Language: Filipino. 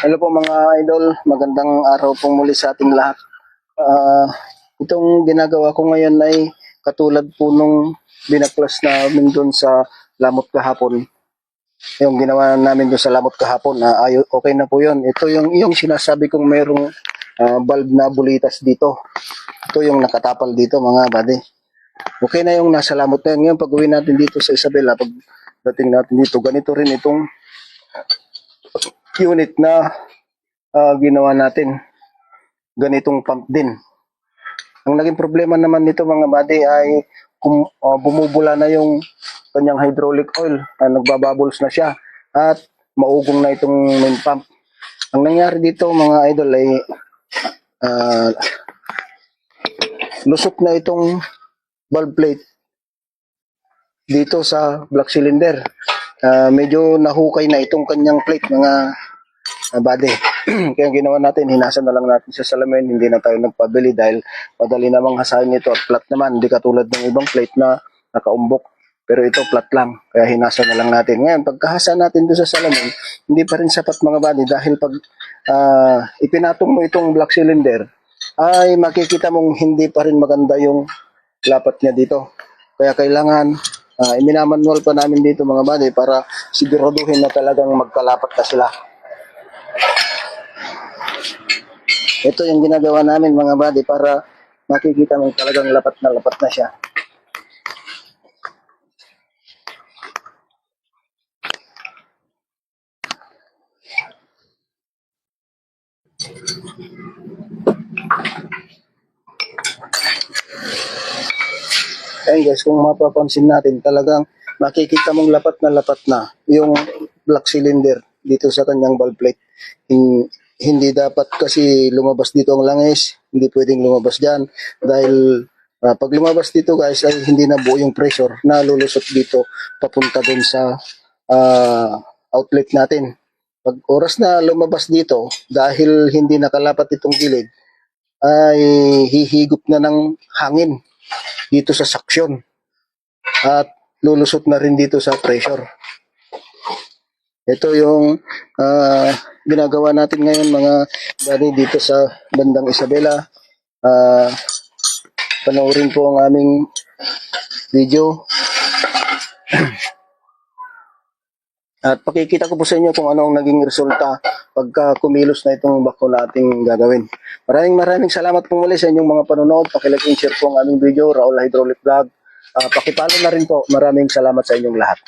Hello po mga idol, magandang araw pong muli sa ating lahat. Itong ginagawa ko ngayon ay katulad po nung binaklas namin doon sa lamot kahapon. Yung ginawa namin doon sa lamot kahapon, okay na po yun. Ito yung sinasabi kong mayroong bulb na bulitas dito. Ito yung nakatapal dito mga buddy. Okay na yung nasa lamot na yun. Ngayon pag uwi natin dito sa Isabela, pag dating natin dito, ganito rin itong unit na ginawa natin. Ganitong pump din. Ang naging problema naman nito mga buddy ay bumubula na yung kanyang hydraulic oil. Nagbabubbles na siya at maugong na itong main pump. Ang nangyari dito mga idol ay lusok na itong valve plate dito sa black cylinder. Medyo nahukay na itong kanyang plate mga buddy. Kaya ginawa natin, hinasan na lang natin sa salamin, hindi na tayo nagpabili dahil madali namang hasahin ito at flat naman, hindi katulad ng ibang plate na nakaumbok, pero ito flat lang, kaya hinasan na lang natin. Ngayon, pagkahasa natin doon sa salamin, hindi pa rin sapat mga buddy dahil pag ipinatong mo itong black cylinder, ay makikita mong hindi pa rin maganda yung lapat niya dito. Kaya kailangan iminamanual pa namin dito mga buddy para siguraduhin na talagang magkalapat na sila. Ito yung ginagawa namin mga buddy para makikita mo talagang lapat na siya. Ayun guys, kung mapapansin natin, talagang makikita mong lapat na yung black cylinder dito sa kanyang valve plate. Hindi dapat kasi lumabas dito ang langis, hindi pwedeng lumabas dyan dahil pag lumabas dito guys ay hindi na buo yung pressure na lulusot dito papunta dun sa outlet natin. Pag oras na lumabas dito dahil hindi nakalapat itong gilid ay hihigop na ng hangin dito sa suction at lulusot na rin dito sa pressure. Ito yung ginagawa natin ngayon mga buddy dito sa bandang Isabela. Panoorin po ang aming video at pakikita ko po sa inyo kung ano ang naging resulta pagka kumilos na itong bako nating gagawin. Maraming salamat po muli sa inyong mga panonood. Pakilike and share po ang aming video, Raul Hydraulic Vlog. Pakipalo na rin po. Maraming salamat sa inyong lahat.